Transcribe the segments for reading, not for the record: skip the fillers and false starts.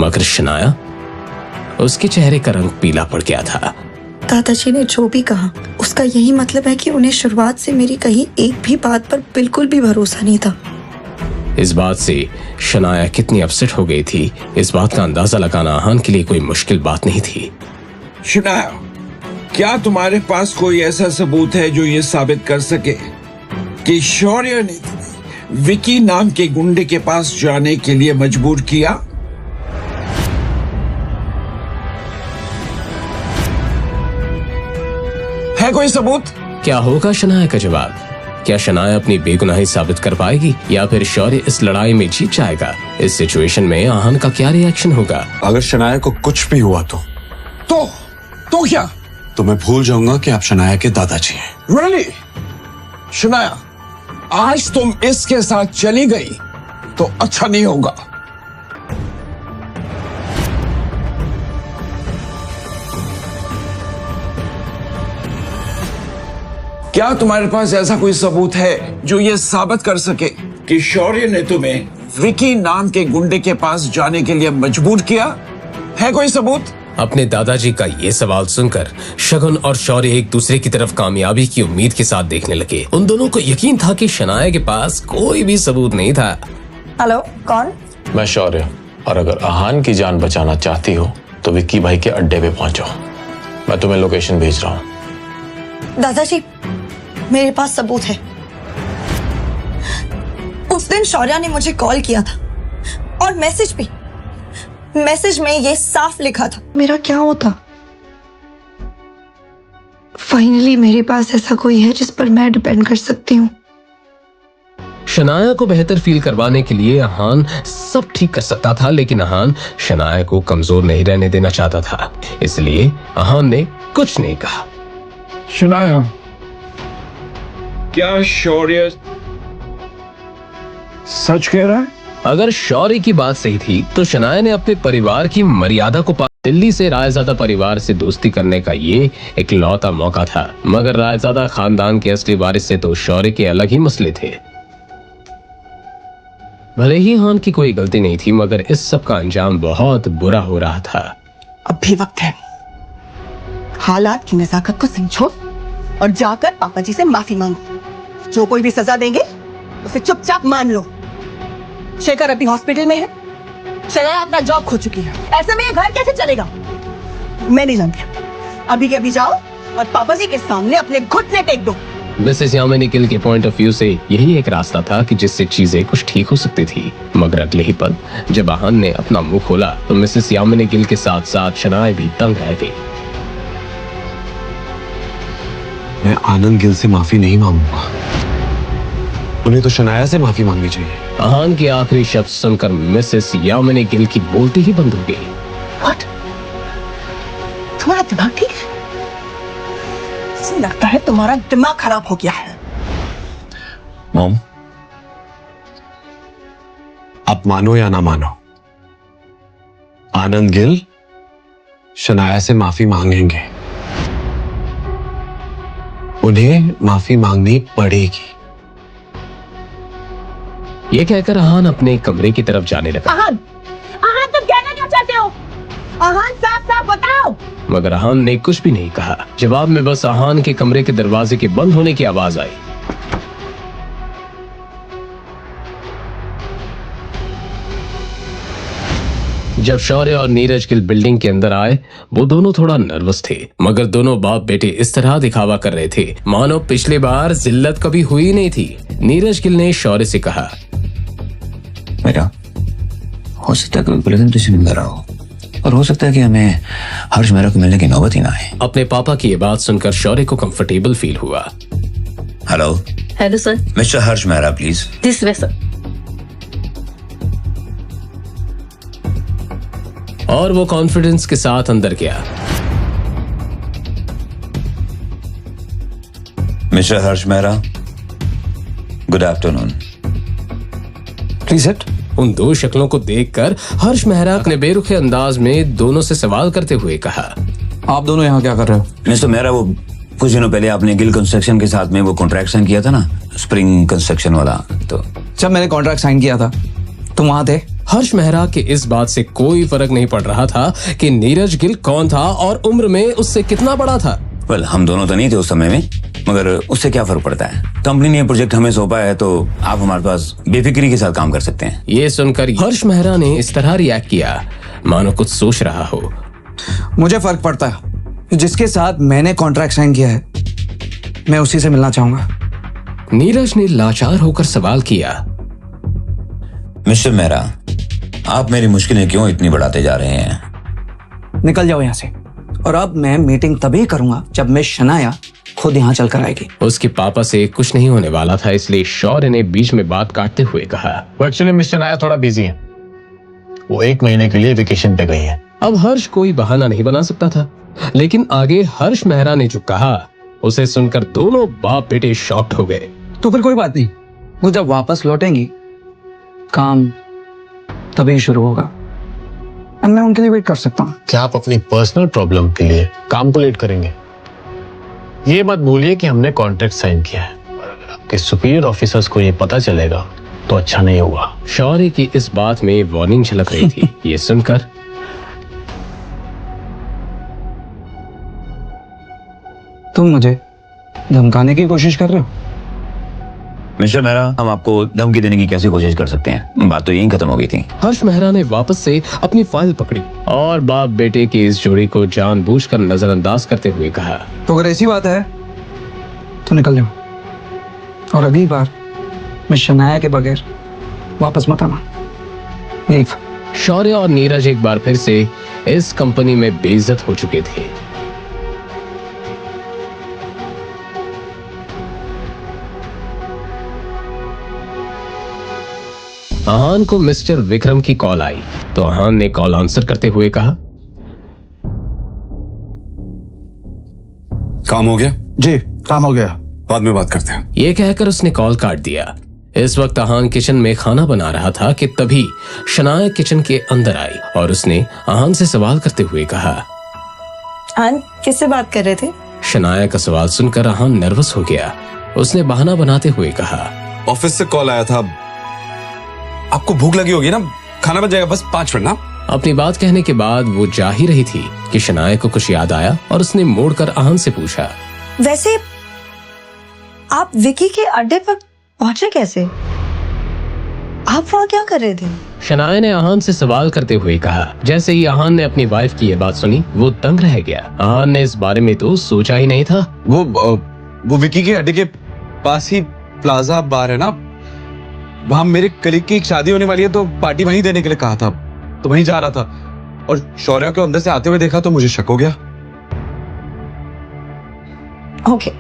मगर शनाया, उसके चेहरे का रंग पीला पड़ गया था। दादाजी ने जो भी कहा उसका यही मतलब है कि उन्हें शुरुआत से मेरी कही एक भी बात पर बिल्कुल भी भरोसा नहीं था। इस बात से शनाया कितनी अपसेट हो गई थी, इस बात का अंदाजा लगाना आहान के लिए कोई मुश्किल बात नहीं थी। शनाया, क्या तुम्हारे पास कोई ऐसा सबूत है जो ये साबित कर सके कि शौर्य ने विकी नाम के गुंडे के पास जाने के लिए मजबूर किया? है कोई सबूत? क्या होगा शनाया का जवाब? क्या शनाया अपनी बेगुनाही साबित कर पाएगी या फिर शौर्य इस लड़ाई में जीत जाएगा? इस सिचुएशन में आहान का क्या रिएक्शन होगा? अगर शनाया को कुछ भी हुआ तो क्या? तो मैं भूल जाऊंगा कि आप शनाया के दादाजी हैं। Really? शनाया, आज तुम इसके साथ चली गई तो अच्छा नहीं होगा। क्या तुम्हारे पास ऐसा कोई सबूत है जो ये साबित कर सके कि शौर्य ने तुम्हें विकी नाम के गुंडे के पास जाने के लिए मजबूर किया? है कोई सबूत? अपने दादाजी का ये सवाल सुनकर शगुन और शौर्य एक दूसरे की तरफ कामयाबी की उम्मीद के साथ देखने लगे। उन दोनों को यकीन था कि शनाया के पास कोई भी सबूत नहीं था। हेलो, कौन? मैं शौर्य, और अगर आहान की जान बचाना चाहती हो तो विक्की भाई के अड्डे पे पहुंचो। मैं तुम्हें लोकेशन भेज रहा हूँ। दादाजी, मेरे पास सबूत है। उस दिन शौर्य ने मुझे कॉल किया था और मैसेज भी। मैसेज में ये साफ लिखा था, मेरा क्या होता? फाइनली मेरे पास ऐसा कोई है जिस पर मैं डिपेंड कर सकती हूँ। शनाया को बेहतर फील करवाने के लिए आहान सब ठीक कर सकता था, लेकिन आहान शनाया को कमजोर नहीं रहने देना चाहता था, इसलिए आहान ने कुछ नहीं कहा। शनाया, क्या शौर्य सच कह रहा है? अगर शौर्य की बात सही थी तो शनाया ने अपने परिवार की मर्यादा को दिल्ली से रायजादा परिवार से दोस्ती करने का ये इकलौता मौका था, मगर रायजादा खानदान के असली वारिस से तो शौर्य के अलग ही मसले थे। भले ही हान की कोई गलती नहीं थी, मगर इस सब का अंजाम बहुत बुरा हो रहा था। अब भी वक्त है, हालात की नजाकत को समझो और जाकर पापा जी से माफी मांगो। जो कोई भी सजा देंगे उसे चुपचाप मान लो। शेखर अभी हॉस्पिटल में है, शनाया अपना जॉब खो चुकी है, ऐसे में ये घर कैसे चलेगा? मैं नहीं जानती। अभी के अभी जाओ और पापा जी के सामने अपने घुटने टेक दो। मिसेस यामिनी गिल के पॉइंट ऑफ व्यू से यही एक रास्ता था कि जिससे चीजें कुछ ठीक हो सकती थी, मगर अगले ही पल जब आहान ने अपना मुंह खोला तो मिसेस यामिनी गिल के साथ साथ शनाया भी तंग रह गई। मैं आनंद गिल से माफी नहीं मांगूंगा, उन्हें तो शनाया से माफी मांगनी चाहिए। आहान के आखिरी शब्द सुनकर मिसेस यामिनी गिल की बोलती ही बंद हो गई। What? तुम्हारा दिमाग ठीक है? ऐसे लगता है तुम्हारा दिमाग खराब हो गया है। मॉम, आप मानो या ना मानो, आनंद गिल शनाया से माफी मांगेंगे, उन्हें माफी मांगनी पड़ेगी। ये कहकर आहान अपने कमरे की तरफ जाने लगा। आहान, आहान तुम कहना क्या चाहते हो? आहान साफ साफ बताओ। मगर आहान ने कुछ भी नहीं कहा। जवाब में बस आहान के कमरे के दरवाजे के बंद होने की आवाज आई। जब शौर्य और नीरज गिल बिल्डिंग के अंदर आए, वो दोनों थोड़ा नर्वस थे, मगर दोनों बाप बेटे इस तरह दिखावा कर रहे थे मानो पिछली बार जिल्लत कभी हुई नहीं थी। नीरज गिल ने शौर्य से कहा, बेटा, हो सकता है कि पूरे दिन तुझे मिल रहा हो, और हो सकता है कि हमें हर्ष मेहरा को मिलने की नौबत ही ना आए। अपने पापा की ये बात सुनकर शौर्य को कंफर्टेबल फील हुआ। Hello. Hello sir. Mister Harsh Mehra please. This way sir. और वो कॉन्फिडेंस के साथ अंदर गया। Mister Harsh Mehra, good afternoon. Please sit. उन दो शक्लों को देखकर हर्ष मेहरा ने बेरुखे अंदाज में दोनों से सवाल करते हुए कहा, आप दोनों यहाँ क्या कर रहे हो? मिस्टर मेहरा, वो कुछ दिनों पहले आपने गिल कंस्ट्रक्शन के साथ में वो कॉन्ट्रैक्ट साइन किया था ना, स्प्रिंग कंस्ट्रक्शन वाला, तो जब मैंने कॉन्ट्रैक्ट साइन किया था तुम वहां थे? हर्ष मेहरा के इस बात से कोई फर्क नहीं पड़ रहा था कि नीरज गिल कौन था और उम्र में उससे कितना बड़ा था। वेल, हम दोनों तो नहीं थे उस समय में, मगर उससे क्या फर्क पड़ता है। कंपनी ने ये प्रोजेक्ट हमें सौंपा है तो आप हमारे पास बेफिक्री के साथ काम कर सकते हैं। ये सुनकर हर्ष मेहरा ने इस तरह रिएक्ट किया मानो कुछ सोच रहा हो। मुझे फर्क पड़ता है। जिसके साथ मैंने कॉन्ट्रैक्ट साइन किया है, मैं उसी से मिलना चाहूंगा। नीरज ने लाचार होकर सवाल किया। मिस्टर मेहरा, आप मेरी मुश्किलें क्यों इतनी बढ़ाते जा रहे हैं? निकल जाओ यहाँ से। और अब मैं मीटिंग तभी करूंगा जब मिस शनाया खुद यहाँ चल कर आएगी। उसके पापा से कुछ नहीं होने वाला था, इसलिए शौर्य ने बीच में बात काटते हुए कहा। वो एक्चुअली मिस्टर नाया थोड़ा बिजी है, वो 1 महीने के लिए वेकेशन पे गई है। अब हर्ष कोई बहाना नहीं बना सकता था, लेकिन आगे हर्ष मेहरा ने जो कहा उसे सुनकर दोनों बाप बेटे शॉक्ड हो गए। तो फिर कोई बात नहीं, वो जब वापस लौटेंगी काम तभी शुरू होगा। अब मैं उनके लिए वेट कर सकता हूँ। क्या आप अपनी पर्सनल प्रॉब्लम के लिए काम को लेट करेंगे? ये मत भूलिए कि हमने कॉन्ट्रैक्ट साइन किया है, और अगर आपके सुपीरियर ऑफिसर्स को ये पता चलेगा तो अच्छा नहीं होगा। शौर्य की इस बात में वार्निंग झलक रही थी। ये सुनकर तुम मुझे धमकाने की कोशिश कर रहे हो? मिस्टर मेहरा, हम आपको धमकी देने की कैसे कोशिश कर सकते हैं? बात तो यहीं खत्म हो गई थी। हर्ष मेहरा ने वापस से अपनी फाइल पकड़ी और बाप बेटे की इस जोड़ी को जानबूझकर नजरअंदाज करते हुए कहा। तो अगर ऐसी बात है तो निकल जाओ, और अगली बार मैं शनाया के बगैर वापस मत आना। लीव। शौर्य और नीरज एक बार फिर से इस कंपनी में बेइज्जत हो चुके थे। आहान को मिस्टर विक्रम की कॉल आई तो आहान ने कॉल आंसर करते हुए कहा। काम हो गया? जी, काम हो गया। बाद में बात करते हैं। ये कहकर उसने कॉल काट दिया। इस वक्त आहान किचन में खाना बना रहा था कि तभी शनाया किचन के अंदर आई और उसने आहान से सवाल करते हुए कहा। आन किससे बात कर रहे थे? शनाया का सवाल सुनकर आहान नर्वस हो गया। उसने बहाना बनाते हुए कहा। ऑफिस से कॉल आया था। आपको भूख लगी होगी ना, खाना बन जाएगा, बस 5 मिनट ना। अपनी बात कहने के बाद वो जा ही रही थी कि शनाया को कुछ याद आया और उसने मोड़कर आहान से पूछा। वैसे आप विकी के अड्डे पर पहुंचे कैसे? आप वहाँ क्या कर रहे थे? शनाया ने आहान से सवाल करते हुए कहा। जैसे ही आहान ने अपनी वाइफ की ये बात सुनी वो दंग रह गया। आहान ने इस बारे में तो सोचा ही नहीं था। वो विकी के अड्डे के पास ही प्लाजा बार है ना, वहां मेरे कलीग की एक शादी होने वाली है, तो पार्टी वहीं देने के लिए कहा था, तो वहीं जा रहा था और शौर्य को अंदर से आते हुए देखा तो मुझे शक हो गया। ओके,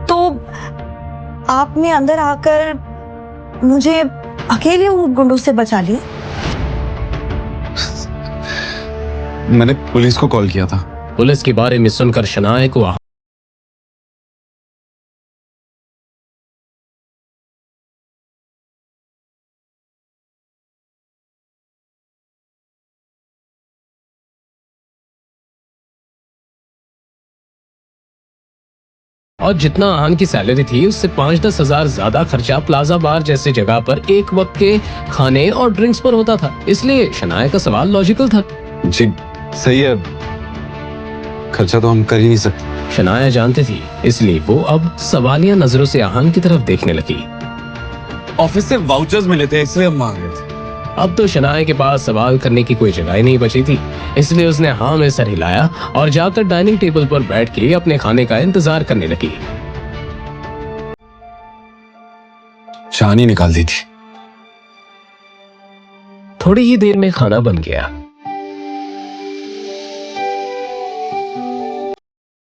तो आपने अंदर आकर मुझे अकेले उन गुंडों से बचा लिया? मैंने पुलिस को कॉल किया था। पुलिस के बारे में सुनकर शनाया को और जितना आहान की सैलरी थी उससे 5-10 हजार ज्यादा खर्चा प्लाजा बार जैसे जगह पर एक वक्त के खाने और ड्रिंक्स पर होता था। इसलिए शनाया का सवाल लॉजिकल था। जी सही है, खर्चा तो हम कर ही नहीं सकते। शनाया जानती थी, इसलिए वो अब सवालिया नजरों से आहान की तरफ देखने लगी। ऑफिस से वाउचर्स मिले थे इसलिए हम मांग रहे थे। अब तो शनाया के पास सवाल करने की कोई जगह ही नहीं बची थी, इसलिए उसने हाँ में सर हिलाया और जाकर डाइनिंग टेबल पर बैठ के अपने खाने का इंतजार करने लगी। जान ही निकाल दी थी। थोड़ी ही देर में खाना बन गया।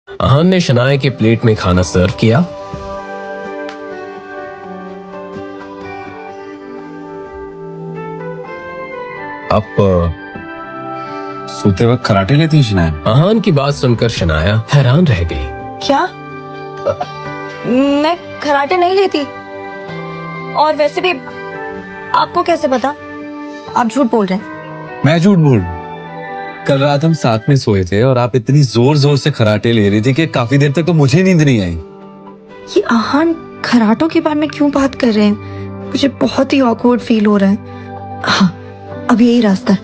आहान ने शनाया के प्लेट में खाना सर्व किया। आप सोते वक्त खराटे लेती हैं शनाया? आहान की बात सुनकर शनाया हैरान रह गई। क्या? मैं कराटे नहीं लेती, और वैसे भी आपको कैसे पता? आप झूठ बोल रहे हैं। मैं झूठ बोल? कल रात हम साथ में सोए थे और आप इतनी जोर जोर से खराटे ले रही थी कि काफी देर तक तो मुझे नींद नहीं आई। ये आहान खराटों के बारे में क्यों बात कर रहे हैं? मुझे बहुत ही ऑकवर्ड फील हो रहा है। हाँ, अब यही रास्ता है।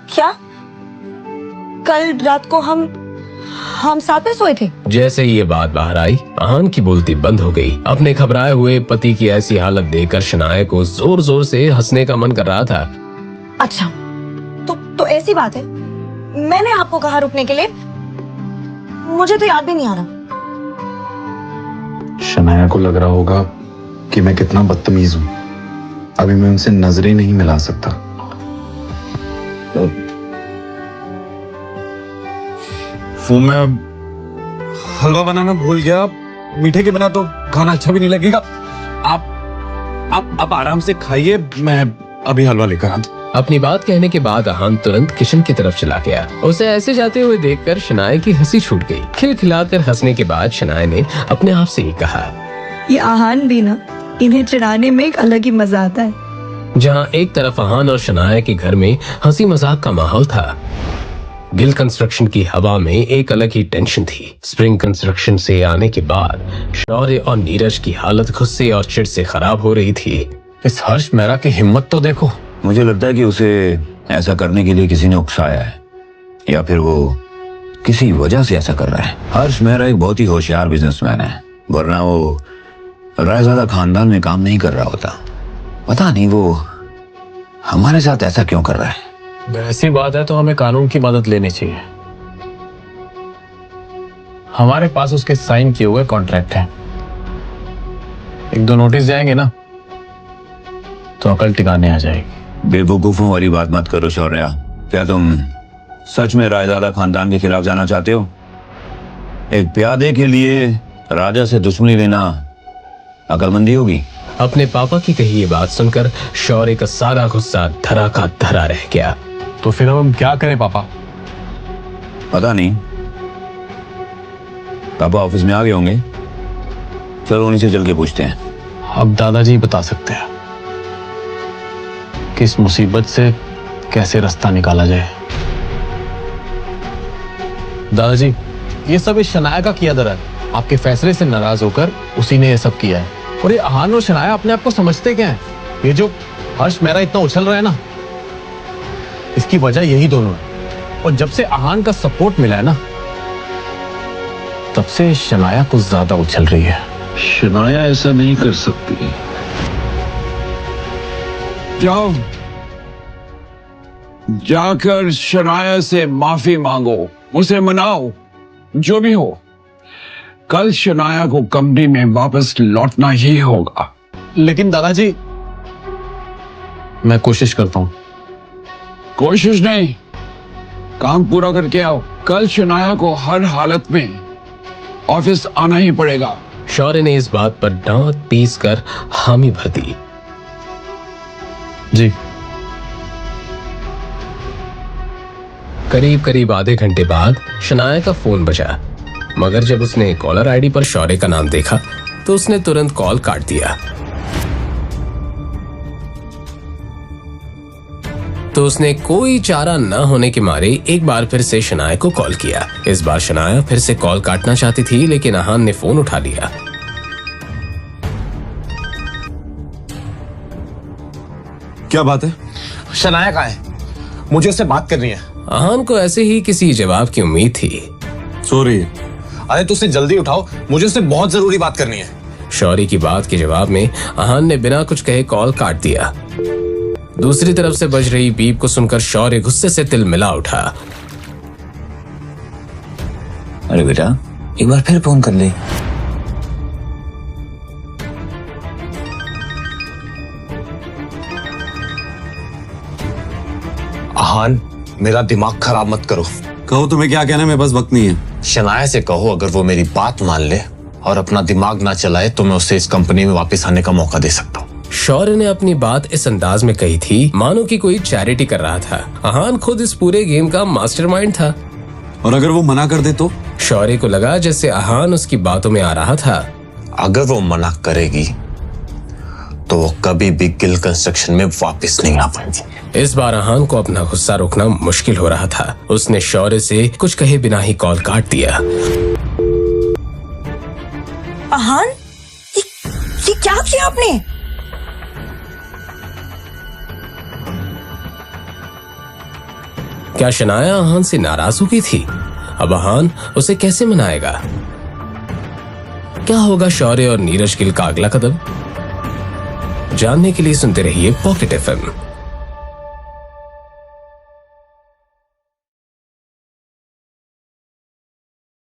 क्या कल रात को हम साथ में सोए थे? जैसे ये बात बाहर आई, आहान की बोलती बंद हो गई। अपने घबराए हुए पति की ऐसी हालत देखकर शनाया को जोर जोर से हंसने का मन कर रहा था। अच्छा, तो ऐसी बात है। मैंने आपको कहा रुकने के लिए, मुझे तो याद भी नहीं आ रहा। शनाया को लग रहा होगा कि मैं कितना बदतमीज हूं। अभी मैं उनसे नजरें नहीं मिला सकता। वो मैं हलवा बनाना भूल गया। मीठे के बिना तो खाना अच्छा भी नहीं लगेगा। आप आराम से खाइए, मैं अभी हलवा लेकर आता हूं। अपनी बात कहने के बाद आहान तुरंत किचन की तरफ चला गया। उसे ऐसे जाते हुए देखकर शनाया की हंसी छूट गई। खिलखिलाकर हंसने के बाद शनाया ने अपने आप से ही कहा, ये आहान भी ना, इन्हें चिढ़ाने में एक अलग ही मजा आता है। जहाँ एक तरफ आहान और शनाया के घर में हंसी मजाक का माहौल था, गिल कंस्ट्रक्शन की हवा में एक अलग ही टेंशन थी। स्प्रिंग कंस्ट्रक्शन से आने के बाद शौर्य और नीरज की हालत गुस्से और चिढ़ से खराब हो रही थी। इस हर्ष मेहरा की हिम्मत तो देखो। मुझे लगता है कि उसे ऐसा करने के लिए किसी ने उकसाया है, या फिर वो किसी वजह से ऐसा कर रहा है। हर्ष मेहरा एक बहुत ही होशियार बिजनेसमैन है, वरना वो रायजादा खानदान में काम नहीं कर रहा होता। पता नहीं वो हमारे साथ ऐसा क्यों कर रहा है। ऐसी बात है तो हमें कानून की मदद लेनी चाहिए। हमारे पास उसके साइन किए हुए कॉन्ट्रैक्ट हैं। एक दो नोटिस जाएंगे ना तो अकल टिकाने आ जाएगी। बेवकूफों वाली बात मत करो शौर्या। क्या तुम सच में रायजादा खानदान के खिलाफ जाना चाहते हो? एक प्यादे के लिए राजा से दुश्मनी लेना अकलमंदी होगी? अपने पापा की कही ये बात सुनकर शौर्य का सारा गुस्सा धरा का धरा रह गया। तो फिर अब हम क्या करें पापा? पता नहीं, पापा ऑफिस में आ गए होंगे। चलो उन्हीं से चल के पूछते हैं। अब दादाजी बता सकते हैं कि इस मुसीबत से कैसे रास्ता निकाला जाए। दादाजी, ये सब इस शनाया का किया दर है। आपके फैसले से नाराज होकर उसी ने ये सब किया है। और ये आहान और शनाया अपने आप को समझते क्या है? ये जो हर्ष मेहरा इतना उछल रहा है ना, इसकी वजह यही दोनों है। और जब से आहान का सपोर्ट मिला है ना, तब से शनाया कुछ ज्यादा उछल रही है। शनाया ऐसा नहीं कर सकती। जाओ, जाकर शनाया से माफी मांगो, उसे मनाओ। जो भी हो, कल शनाया को कंपनी में वापस लौटना ही होगा। लेकिन दादाजी, मैं कोशिश करता हूं। कोशिश नहीं, काम पूरा करके आओ। कल शनाया को हर हालत में ऑफिस आना ही पड़ेगा। शौर्य ने इस बात पर दांत पीस कर हामी भर दी। जी। करीब करीब आधे घंटे बाद शनाया का फोन बजा, मगर जब उसने कॉलर आईडी पर शौर्य का नाम देखा तो उसने तुरंत कॉल काट दिया। तो उसने कोई चारा न होने के मारे एक बार फिर से शनाया को कॉल किया। इस बार शनाया फिर से कॉल काटना चाहती थी, लेकिन आहान ने फोन उठा लिया। क्या बात है? शनाया कहाँ है? मुझे उससे बात करनी है। आहान को ऐसे ही किसी जवाब की उम्मीद थी। सॉरी। अरे तो उसे जल्दी उठाओ, मुझे उससे बहुत जरूरी बात करनी है। शौर्य की बात के जवाब में आहान ने बिना कुछ कहे कॉल काट दिया। दूसरी तरफ से बज रही बीप को सुनकर शौर्य गुस्से से तिलमिला उठा। अरे बेटा, एक बार फिर फोन कर ले। आहान, मेरा दिमाग खराब मत करो। कहो तुम्हें क्या कहना है, मेरे पास वक्त नहीं है। शनाया से कहो अगर वो मेरी बात मान ले और अपना दिमाग ना चलाए तो मैं उसे इस कंपनी में वापस आने का मौका दे सकता हूँ। शौर्य ने अपनी बात इस अंदाज में कही थी मानो कि कोई चैरिटी कर रहा था। आहान खुद इस पूरे गेम का मास्टरमाइंड था। और अगर वो मना कर दे तो? शौर्य को लगा जैसे आहान उसकी बातों में आ रहा था। अगर वो मना करेगी तो वो कभी भी गिल कंस्ट्रक्शन में वापस नहीं आ पाएगी। इस बार आहान को अपना गुस्सा रोकना मुश्किल हो रहा था। उसने शौर्य से कुछ कहे बिना ही कॉल काट दिया। आहान, ये क्या क्या किया आपने? क्या शनाया अहान से नाराज हो गई थी? अब अहान उसे कैसे मनाएगा? क्या होगा शौर्य और नीरज गिल का अगला कदम? जानने के लिए सुनते रहिए पॉकेट FM।